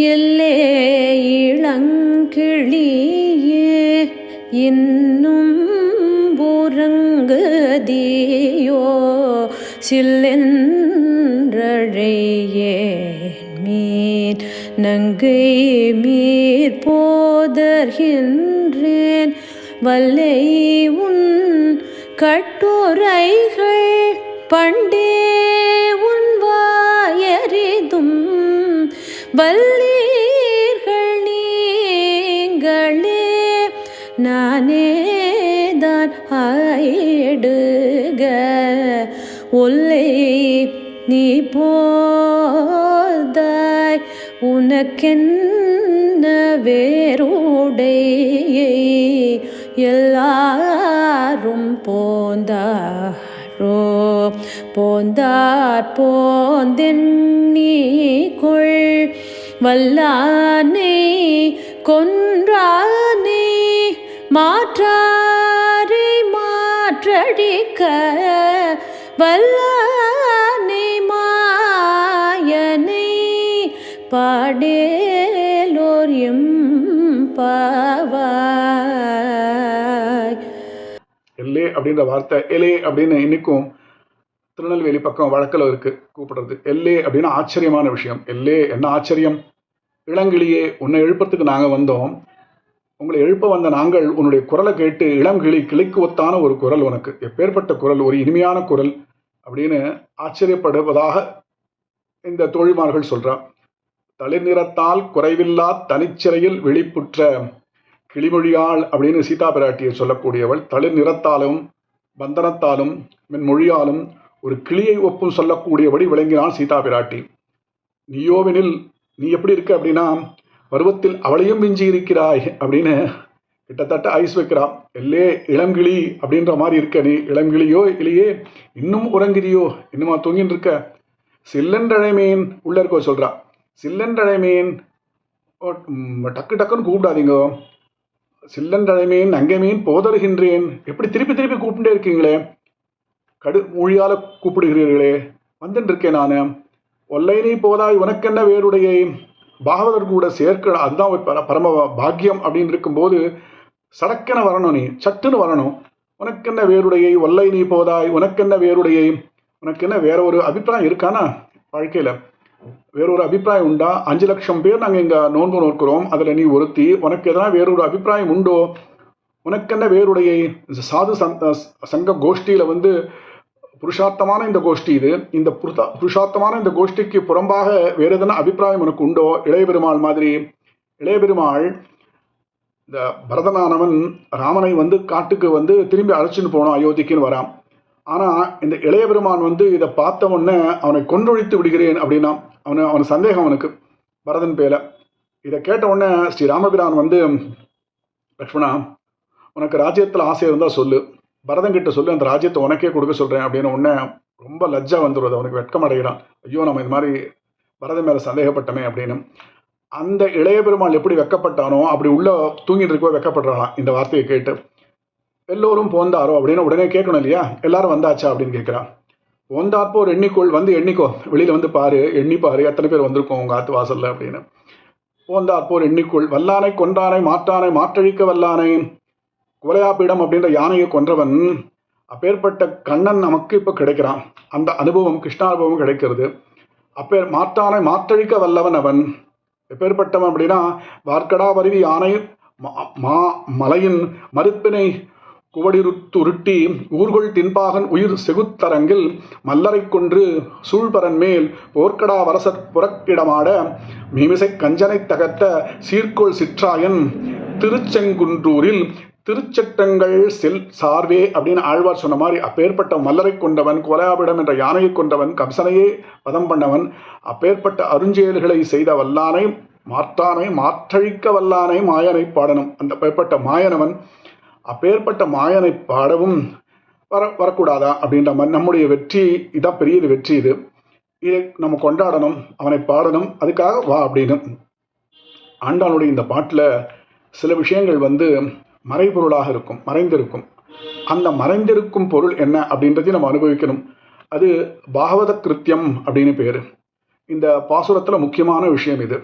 எல்லே இளங்கிளியே இன்னும் உறங்குதியோ சில்லென்றழையேன் மீன் நங்கை மீர் போதர்கின்றேன் வல்லை உன் கட்டுரைகள் பண்டே உன் வாயறிதும் வல்லீர்கள் நீங்களே நானேதான் ஆயிடுக ஒல்லை நீ போதாய் உனக்கென்ன வேறுடையை எல்லாரும் போந்தாரோ போந்தார் போந்தெண்ணிக்குள் வல்லானை கொன்றானை மாற்றாரை மாற்றடிக்க வல்லானை மாயனை பாடேலோர் எம்பாவாய். எல்லே அப்படின்ற வார்த்தை எலே அப்படின்னு இன்னைக்கும் திருநெல்வேலி பக்கம் வழக்கில் இருக்கு கூப்பிடுறது. எல்லே அப்படின்னா ஆச்சரியமான விஷயம். எல்லே என்ன ஆச்சரியம்? இளங்கிளியே உன்னை எழுப்பத்துக்கு நாங்கள் வந்தோம். உங்களை எழுப்ப வந்த நாங்கள் உன்னுடைய குரலை கேட்டு இளங்கிளி கிளிக்கு ஒத்தான ஒரு குரல், உனக்கு எப்பேற்பட்ட குரல், ஒரு இனிமையான குரல் அப்படின்னு ஆச்சரியப்படுவதாக இந்த தோழிமார்கள் சொல்றா. தளிர் நிறத்தால் குறைவில்லா தனிச்சிறையில் விழிப்புற்ற கிளிமொழியாள் அப்படின்னு சீதா பிராட்டியை சொல்லக்கூடியவள். தளிர் நிறத்தாலும் பந்தனத்தாலும் மென்மொழியாலும் ஒரு கிளியை ஒப்பும் சொல்லக்கூடியபடி விளங்கினாள் சீதா பிராட்டி. நீயோவெனில் நீ எப்படி இருக்க அப்படின்னா பருவத்தில் அவளையும் மிஞ்சி இருக்கிறாய் அப்படின்னு கிட்டத்தட்ட ஐஸ் வைக்கிறா. எல்லே இளங்கிளி அப்படின்ற மாதிரி இருக்க நீ. இளங்கிளியோ இல்லையே இன்னும் உறங்குறியோ, இன்னுமா தூங்கின்னு இருக்க? சில்லென்றழைமேன் உள்ள இருக்கோ சொல்றா. சில்லென்றழைமேன் டக்கு டக்குன்னு கூப்பிடாதீங்க. சில்லென்றழைமேன் அங்கமேன் போதருகின்றேன். எப்படி திருப்பி திருப்பி கூப்பிட்டே இருக்கீங்களே, மொழியால கூப்பிடுகிறீர்களே, வந்துட்டு இருக்கேன் நான். ஒல்லை நீ போதாய் உனக்கென்ன வேறுடையை. பாகவதர் கூட சேர்க்க அதுதான் பரம பாக்கியம் அப்படின்னு இருக்கும்போது சடக்கென வரணும், நீ சட்டுன்னு வரணும். உனக்கென்ன வேறுடையை, ஒல்லை நீ போதாய் உனக்கென்ன வேறுடையை. உனக்கு என்ன வேற ஒரு அபிப்பிராயம் இருக்கானா வாழ்க்கையில? வேறொரு அபிப்பிராயம் உண்டா? 5 லட்சம் பேர் நாங்கள் இங்கே நோன்பு நோக்கிறோம், அதில் நீ ஒருத்தி. உனக்கு எதனா வேறொரு அபிப்பிராயம் உண்டோ? உனக்கென்ன வேறுடையை. சாது சங்க கோஷ்டியில் புருஷார்த்தமான இந்த கோஷ்டி இது. இந்த புருஷார்த்தமான இந்த கோஷ்டிக்கு புறம்பாக வேறு எதனா அபிப்பிராயம் உனக்கு உண்டோ? இளைய பெருமாள் மாதிரி. இளைய பெருமாள் இந்த பரதனானவன் ராமனை காட்டுக்கு திரும்பி அழைச்சின்னு போனோம், அயோத்திக்குன்னு வரான். ஆனால் இந்த இளைய பெருமான் இதை பார்த்த உடனே அவனை கொன்றொழித்து விடுகிறேன் அப்படின்னா அவன் சந்தேகம் அவனுக்கு பரதன் பேல. இதை கேட்ட உடனே ஸ்ரீ ராமபிரான் லக்ஷ்மணா உனக்கு ராஜ்யத்தில் ஆசை இருந்தால் சொல்லு, பரதன் கிட்ட சொல்லு, அந்த ராஜ்யத்தை உனக்கே கொடுக்க சொல்கிறேன் அப்படின்னு உடனே ரொம்ப லஜ்ஜா வந்துடுறது. அவனுக்கு வெட்கம் அடைகிறான். ஐயோ நம்ம இது மாதிரி பரதன் மேலே சந்தேகப்பட்டமே அப்படின்னு. அந்த இளைய பெருமாள் எப்படி வெக்கப்பட்டானோ அப்படி உள்ள தூங்கிட்டு இருக்கோ வெக்கப்படுறான் இந்த வார்த்தையை கேட்டு. எல்லோரும் போந்தாரோ அப்படின்னு உடனே கேட்கணும் இல்லையா, எல்லாரும் வந்தாச்சா அப்படின்னு கேட்குறான். போந்தார்ப்போ ஒரு எண்ணிக்கோள் எண்ணிக்கோ, வெளியில் பாரு, எண்ணி பாரு எத்தனை பேர் வந்திருக்கோம் உங்கள் ஆத்து வாசல்ல அப்படின்னு. போந்தார்ப்போர் எண்ணிக்கோள் வல்லானை கொன்றானை மாற்றானை மாற்றழிக்க வல்லானை. குவலையாப்பீடம் அப்படின்ற யானையை கொன்றவன் அப்பேற்பட்ட கண்ணன் நமக்கு இப்போ கிடைக்கிறான். அந்த அனுபவம் கிருஷ்ணானுபவம் கிடைக்கிறது. மாற்றானை மாற்றழிக்க வல்லவன் அவன். எப்பேற்பட்டவன் அப்படின்னா வார்க்கடா வருவி யானை மலையின் மறுப்பினை குவடிருத்துருட்டி ஊர்கொள் தின்பாகன் உயிர் செகுத்தரங்கில் மல்லரை கொன்று சூழ்பரன் மேல் போர்க்கடா வரசற் புறக்கிடமாட மீமிசை கஞ்சனை தகர்த்த சீர்கோள் சிற்றாயன் திருச்செங்குன்றூரில் திருச்சட்டங்கள் சார்வே அப்படின்னு ஆழ்வார் சொன்ன மாதிரி அப்பேற்பட்ட மல்லரை கொண்டவன், கோலாபிடம் என்ற யானையை கொண்டவன், கம்சனையே பதம் பண்ணவன், அப்பேற்பட்ட அருஞ்செயல்களை செய்த வல்லானை மாற்றானை மாற்றழிக்க வல்லானை மாயனை பாடணும். அந்த பேர்பட்ட மாயனவன் அப்பேற்பட்ட மாயனை பாடவும் வரக்கூடாதா அப்படின்ற மாதிரி நம்முடைய வெற்றி இதான் பெரிய வெற்றி. இதை நம்ம கொண்டாடணும், அவனை பாடணும், அதுக்காக வா அப்படின்னு. ஆண்டாளுடைய இந்த பாட்டில் சில விஷயங்கள் மறைபொருளாக இருக்கும், மறைந்திருக்கும். அந்த மறைந்திருக்கும் பொருள் என்ன அப்படின்றதையும் நம்ம அனுபவிக்கணும். அது பாகவத கிருத்தியம் அப்படின்னு பேர். இந்த பாசுரத்தில் முக்கியமான விஷயம் இது.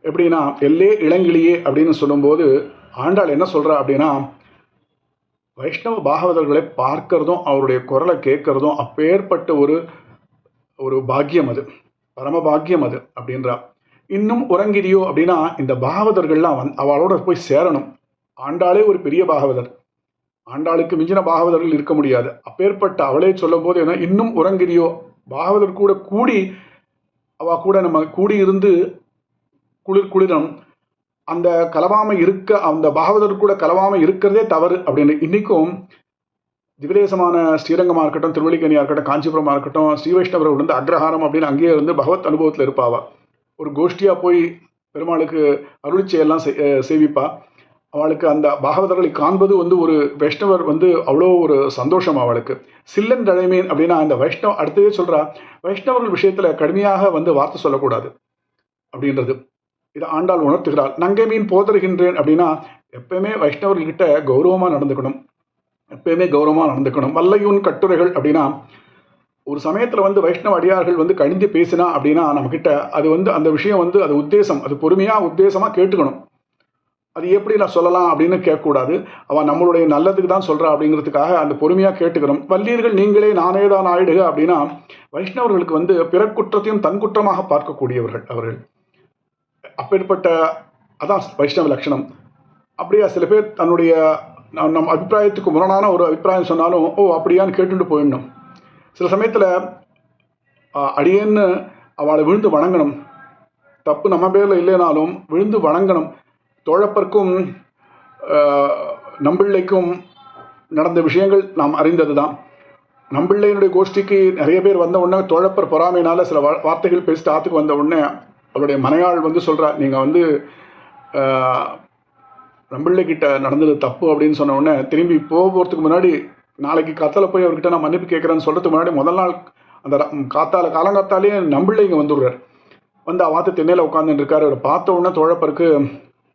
எப்படின்னா எல்லே இளங்கிளியே அப்படின்னு சொல்லும்போது ஆண்டாள் என்ன சொல்கிறா அப்படின்னா, வைஷ்ணவ பாகவதர்களை பார்க்கறதும் அவருடைய குரலை கேட்கறதும் அப்பேற்பட்ட ஒரு ஒரு பாக்கியம் அது, பரம பாக்கியம் அது அப்படின்றா. இன்னும் உறங்கிறியோ அப்படின்னா இந்த பாகவதர்கள்லாம் அவளோட போய் சேரணும். ஆண்டாளே ஒரு பெரிய பாகவதர், ஆண்டாளுக்கு மிஞ்சின பாகவதர்கள் இருக்க முடியாது. அப்பேற்பட்ட அவளே சொல்லும் போது என்ன, இன்னும் உறங்கிறியோ, பாகவதர் கூட கூடி அவ கூட நம்ம கூடி இருந்து குளிரணும். அந்த கலவாமை இருக்க, அந்த பாகவதர் கூட கலவாமை இருக்கிறதே தவறு அப்படின்னு. இன்னைக்கும் திவ்யதேசமான ஸ்ரீரங்கமாக இருக்கட்டும், திருவள்ளிக்கேணியாக இருக்கட்டும், காஞ்சிபுரமாக இருக்கட்டும், ஸ்ரீ வைஷ்ணவர்கள் வந்து அக்ரஹாரம் அப்படின்னு அங்கேயே இருந்து பகவத் அனுபவத்தில் இருப்பாவா. ஒரு கோஷ்டியாக போய் பெருமாளுக்கு அருளிச்செயெல்லாம் சேவிப்பா. அவளுக்கு அந்த பாகவதர்களை காண்பது வந்து ஒரு வைஷ்ணவர் வந்து அவ்வளோ ஒரு சந்தோஷம் அவளுக்கு. சில்லன் தழைமேன் அப்படின்னா அந்த வைஷ்ணவ அடுத்ததே சொல்கிறா, வைஷ்ணவர்கள் விஷயத்தில் கடுமையாக வந்து வார்த்தை சொல்லக்கூடாது அப்படின்றது. இதை ஆண்டாள் உணர்த்துகிறாள். நங்கை மீன் போதருகின்றேன் அப்படின்னா எப்பயுமே வைஷ்ணவர்கள்கிட்ட கௌரவமாக நடந்துக்கணும், எப்பயுமே கௌரவமாக நடந்துக்கணும். வல்லையூன் கட்டுரைகள் அப்படின்னா ஒரு சமயத்தில் வந்து வைஷ்ணவ அடியார்கள் வந்து கணிந்து பேசினா அப்படின்னா நம்மக்கிட்ட அது வந்து அந்த விஷயம் வந்து அது உத்தேசம், அது பொறுமையாக உத்தேசமாக கேட்டுக்கணும். அது எப்படி நான் சொல்லலாம் அப்படின்னு கேட்கக்கூடாது. அவள் நம்மளுடைய நல்லதுக்கு தான் சொல்கிறா அப்படிங்கிறதுக்காக அந்த பொறுமையாக கேட்டுக்கணும். வல்லீர்கள் நீங்களே நானே தான் ஆயிடுக அப்படின்னா வைஷ்ணவர்களுக்கு வந்து பிற குற்றத்தையும் தன் குற்றமாக பார்க்கக்கூடியவர்கள் அவர்கள். அப்பேற்பட்ட அதான் வைஷ்ணவ லட்சணம். அப்படியா சில பேர் தன்னுடைய நம் அபிப்பிராயத்துக்கு முரணான ஒரு அபிப்பிராயம் சொன்னாலும் ஓ அப்படியான்னு கேட்டுட்டு போயிடணும். சில சமயத்தில் அடியேன்னு அவளை விழுந்து வணங்கணும். தப்பு நம்ம பேரில் இல்லைனாலும் விழுந்து வணங்கணும். தோழப்பர்க்கும் நம்பிள்ளைக்கும் நடந்த விஷயங்கள் நாம் அறிந்தது தான். நம்பிள்ளையினுடைய கோஷ்டிக்கு நிறைய பேர் வந்த உடனே தோழப்பர் பொறாமையினால சில வார்த்தைகள் பேசிட்டு ஆற்றுக்கு வந்த உடனே அவருடைய மனையாள் வந்து சொல்கிறா, நீங்கள் வந்து நம்பிள்ளைக்கிட்ட நடந்தது தப்பு அப்படின்னு சொன்ன உடனே திரும்பி போகிறதுக்கு முன்னாடி நாளைக்கு காத்தால போய் அவர்கிட்ட நான் மன்னிப்பு கேட்குறேன்னு சொல்கிறதுக்கு முன்னாடி முதல் நாள் அந்த காலங்காத்தாலே நம்பிள்ளை இங்கே வந்துடுறார். வந்து அவாத்து தென்னையில் உட்காந்துட்டு இருக்காரு. அவரை பார்த்த உடனே தோழப்பருக்கு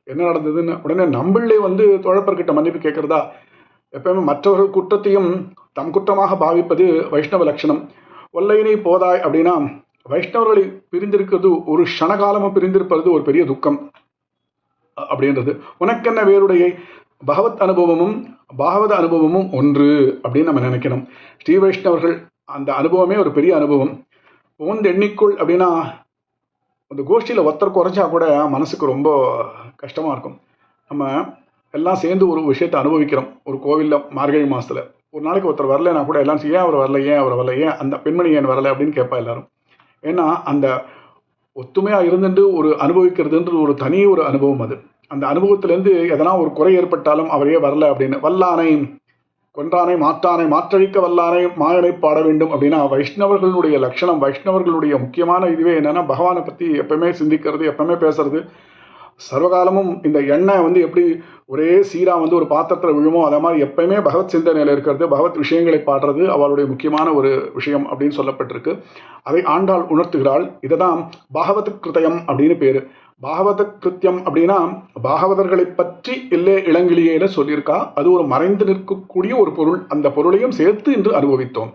என்ன நடந்ததுன்னு உடனே நம்பிள்ளை வந்து தோழப்பர்கிட்ட மன்னிப்பு கேட்குறதா. எப்பயுமே மற்றவர்கள் குற்றத்தையும் தம் குற்றமாக பாவிப்பது வைஷ்ணவ லட்சணம். ஒல்லையினை போதாய் அப்படின்னா வைஷ்ணவர்களை பிரிந்திருக்கிறது, ஒரு க்ஷணகாலமும் பிரிந்திருப்பது ஒரு பெரிய துக்கம் அப்படின்றது. உனக்கென்ன வேறுடைய பகவத் அனுபவமும் பாகவத அனுபவமும் ஒன்று அப்படின்னு நம்ம நினைக்கணும். ஸ்ரீ வைஷ்ணவர்கள் அந்த அனுபவமே ஒரு பெரிய அனுபவம். போந்து எண்ணிக்குள் அப்படின்னா அந்த கோஷ்டியில் ஒருத்தர் குறைஞ்சா கூட மனசுக்கு ரொம்ப கஷ்டமாக இருக்கும். நம்ம எல்லாம் சேர்ந்து ஒரு விஷயத்தை அனுபவிக்கிறோம். ஒரு கோவிலில் மார்கழி மாதத்தில் ஒரு நாளைக்கு ஒருத்தர் வரலைன்னா கூட எல்லாம் ஏன் அவர் வரல, ஏன் அவர் வரல, ஏன் அந்த பெண்மணி ஏன் வரலை அப்படின்னு கேட்பா எல்லாரும். ஏன்னா அந்த ஒத்துமையாக இருந்துட்டு ஒரு அனுபவிக்கிறதுன்றது ஒரு தனி ஒரு அனுபவம். அது அந்த அனுபவத்திலேருந்து எதனா ஒரு குறை ஏற்பட்டாலும் அவரே வரல அப்படின்னு. வல்லானை கொன்றானை மாற்றானை மாற்றழிக்க வல்லானை மாயனை பாட வேண்டும் அப்படின்னா வைஷ்ணவர்களுடைய லட்சணம், வைஷ்ணவர்களுடைய முக்கியமான இதுவே என்னென்னா பகவானை பற்றி எப்பவுமே சிந்திக்கிறது, எப்பவுமே பேசுறது. சர்வகாலமும் இந்த எண்ணெய் வந்து எப்படி ஒரே சீராக வந்து ஒரு பாத்திரத்தில் விழுமோ அதே மாதிரி எப்பயுமே பகவத் சிந்தனையில் இருக்கிறது, பகவத் விஷயங்களை பாடுறது அவளுடைய முக்கியமான ஒரு விஷயம் அப்படின்னு சொல்லப்பட்டிருக்கு. அதை ஆண்டாள் உணர்த்துகிறாள். இதை தான் பாகவத கிருதயம் அப்படின்னு பேர். பாகவத கிருத்தியம் அப்படின்னா பாகவதர்களை பற்றி எல்லே இளங்கிளியேல சொல்லியிருக்கா. அது ஒரு மறைந்து நிற்கக்கூடிய ஒரு பொருள். அந்த பொருளையும் சேர்த்து இன்று அனுபவித்தோம்.